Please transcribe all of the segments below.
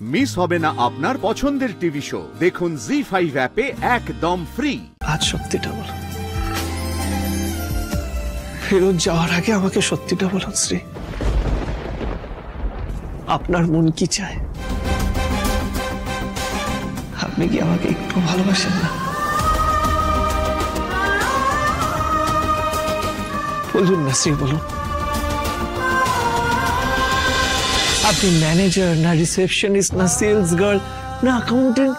Miss হবে না আপনার পছন্দের টিভি শো। দেখুন জি5 অ্যাপে একদম ফ্রি। আজ সত্যিটা বলো, ফেরত যাওয়ার আগে আমাকে সত্যিটা বলুন শ্রী, আপনার মন কি চায়? আপনি কি আমাকে একটু ভালোবাসেন না? বলুন না শ্রী, বলুন। আপনি ম্যানেজার না রিসেপশনিস্ট না সেলস গার্ল না অ্যাকাউন্টেন্ট,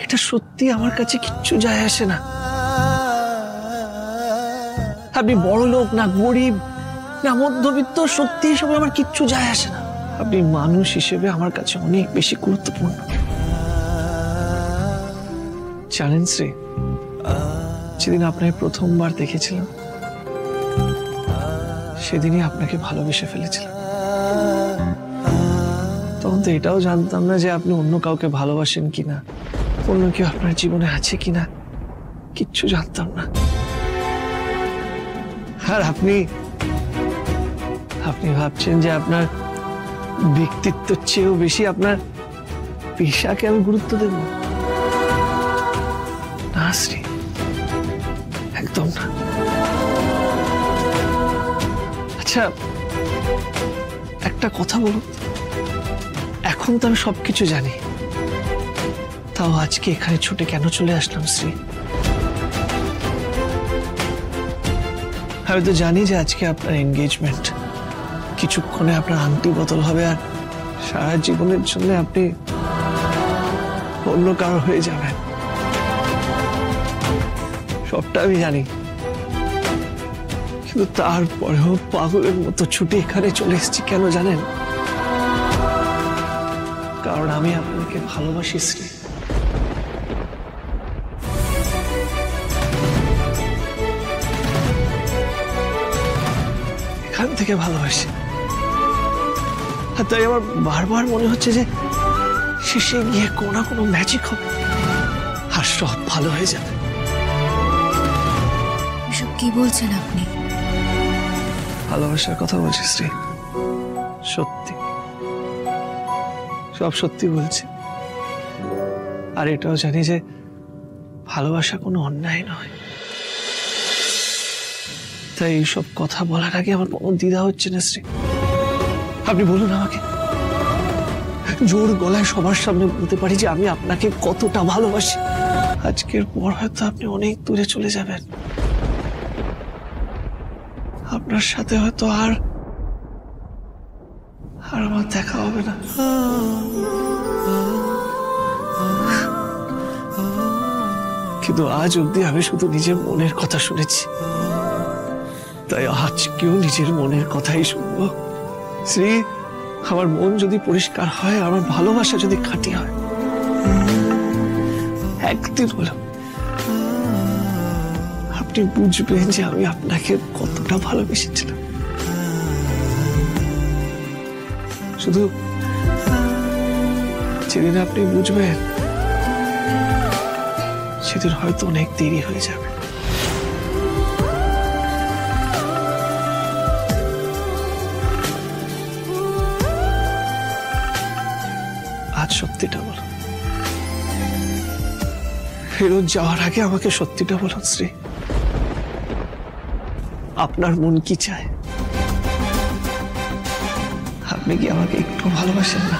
এটা সত্যি আমার কাছে কিচ্ছু যায় আসে না। আপনি বড় লোক না গরিব না মধ্যবিত্ত, সত্যি হিসেবে আমার কিচ্ছু যায় আসে না। আপনি মানুষ হিসেবে আমার কাছে অনেক বেশি গুরুত্বপূর্ণ। জানেন শ্রী, যেদিন আপনাকে প্রথমবার দেখেছিলাম সেদিনই আপনাকে ভালোবেসে ফেলেছিলাম। তখন তো এটাও জানতাম না যে আপনি অন্য কাউকে ভালোবাসেন কিনা, অন্য কেউ আপনার জীবনে আছে কিনা, কিচ্ছু জানতাম না। আর আপনি ভাবছেন যে আপনার ব্যক্তিত্বের চেয়েও বেশি আপনার পেশাকে আমি গুরুত্ব দেব? না শ্রী, একদম না। আচ্ছা একটা কথা বলুন, এখন তো আমি সবকিছু জানি, তাও আজকে এখানে ছুটে কেন চলে আসলাম শ্রী? আমি তো জানি যে আজকে আপনার এনগেজমেন্ট, কিছুক্ষণে আপনার আংটি বদল হবে আর সারা জীবনের জন্য আপনি অন্য কারো হয়ে যাবেন। সবটা আমি জানি, কিন্তু তারপরেও পাগলের মতো ছুটে এখানে চলে এসেছি কেন জানেন? কারণ আমি আপনাকে ভালোবাসি শ্রী। এখান থেকে ভালোবাসি। আর তাই আমার বারবার মনে হচ্ছে যে শেষে গিয়ে কোনো না কোনো ম্যাজিক হবে আর সব ভালো হয়ে যাবে। এসব কি বলছেন আপনি? ভালোবাসার কথা বলছি শ্রী, সত্যি, সব সত্যি বলছি। আর এটাও জানি যে ভালোবাসা কোনো অন্যায় নয়। তাই এইসব কথা বলার আগে আমার কোনো দ্বিধা হচ্ছে না শ্রী। আপনি বলুন আমাকে, জোর গলায় সবার সামনে বলতে পারি যে আমি আপনাকে কতটা ভালোবাসি। আজকের পর হয়তো আপনি অনেক দূরে চলে যাবেন, আপনার সাথে হয়তো আর আমার দেখা হবে না। কিন্তু আজ অব্দি আমি শুধু নিজের মনের কথা শুনেছি, তাই আজকেও নিজের মনের কথাই শুনবো শ্রী। আমার মন যদি পরিষ্কার হয়, আমার ভালোবাসা যদি খাঁটি হয়, একদিন হলো আপনি বুঝবেন যে আমি আপনাকে কতটা ভালোবেসেছিলাম। শুধু যেদিন আপনি বুঝবেন সেদিন হয়তো অনেক দেরি হয়ে যাবে। আজ সত্যিটা বলুন, ফেরত যাওয়ার আগে আমাকে সত্যিটা বলুন শ্রী, আপনার মন কি চায়? আপনি কি আমাকে একটু ভালোবাসেন না?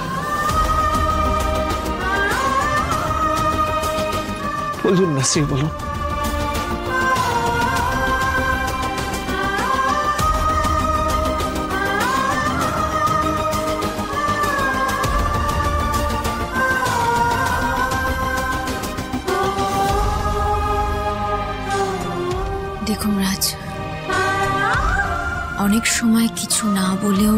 বলুন না শ্রী, বলুন। দেখুন রাজ, অনেক সময় কিছু না বলেও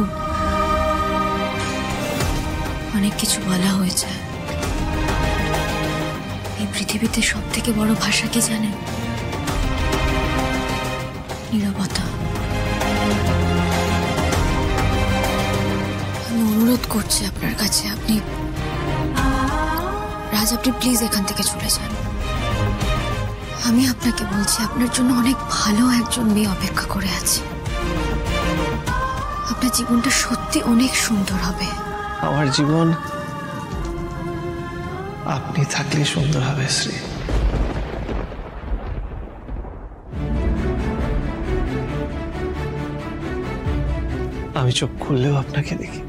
অনেক কিছু বলা হয়েছে। এই পৃথিবীতে সব থেকে বড় ভাষা কি জানেন? নীরবতা। আমি অনুরোধ করছি আপনার কাছে, আপনি রাজ, আপনি প্লিজ এখান থেকে চলে যান। আমি আপনাকে বলছি, আপনার জন্য অনেক ভালো একজন মেয়ে অপেক্ষা করে আছে। আপনার জীবনটা সত্যি অনেক সুন্দর হবে। আমার জীবন আপনি থাকলে সুন্দর হবে শ্রী। আমি চোখ খুললেও আপনাকে দেখি,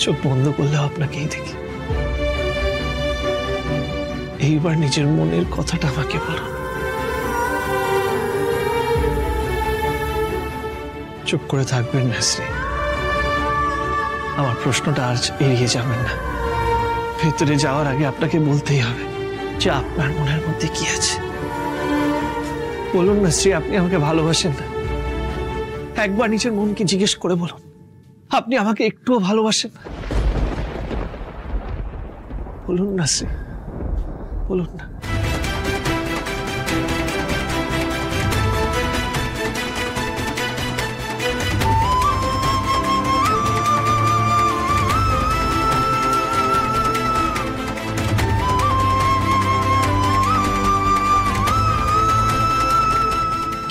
চোখ বন্ধ করলেও আপনাকেই দেখি। এইবার নিজের মনের কথাটা আমাকে বলুন। চুপ করে থাকবেন না শ্রী, আমার প্রশ্নটা আজ এড়িয়ে যাবেন না। ভেতরে যাওয়ার আগে আপনাকে বলতেই হবে যে আপনার মনের মধ্যে কি আছে। বলুন না শ্রী, আপনি আমাকে ভালোবাসেন না? একবার নিজের মনকে জিজ্ঞেস করে বলুন, আপনি আমাকে একটুও ভালোবাসেন না? বলুন না শ্রী, বলুন না।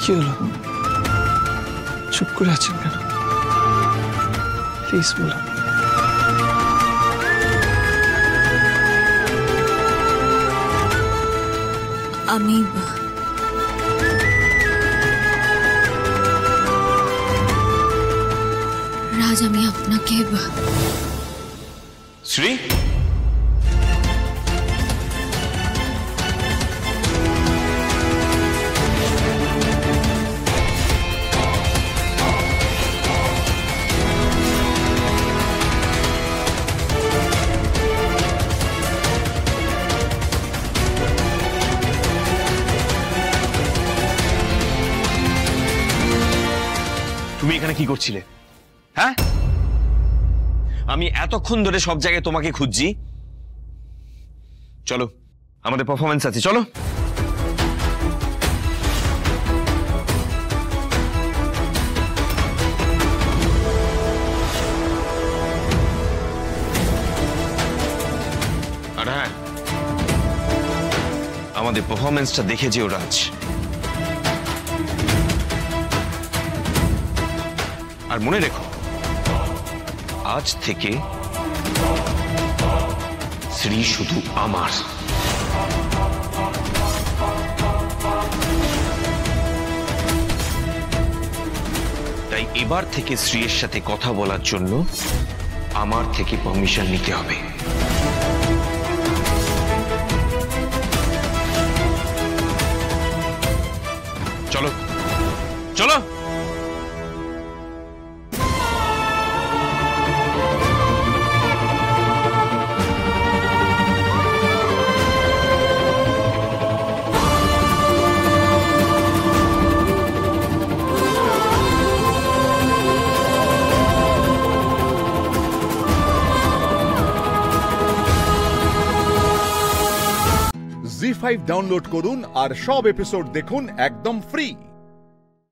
কি হলো, চুপ করে আছেন কেন? প্লিজ বলুন। আমি রাজ, আমি আপনাকে শ্রী, তুমি এখানে কি করছিলে? হ্যাঁ, আমি এতক্ষণ ধরে সব জায়গায় তোমাকে খুঁজছি। চলো, আমাদের পারফরমেন্স আছে, চলো। আর হ্যাঁ, আমাদের পারফরমেন্সটা দেখে যেও রাজ। আর মনে রেখো, আজ থেকে শ্রী শুধু আমার। তাই এবার থেকে শ্রীয়ের সাথে কথা বলার জন্য আমার থেকে পারমিশন নিতে হবে। চলো চলো। জি5 ডাউনলোড করুন আর সব এপিসোড দেখুন একদম ফ্রি।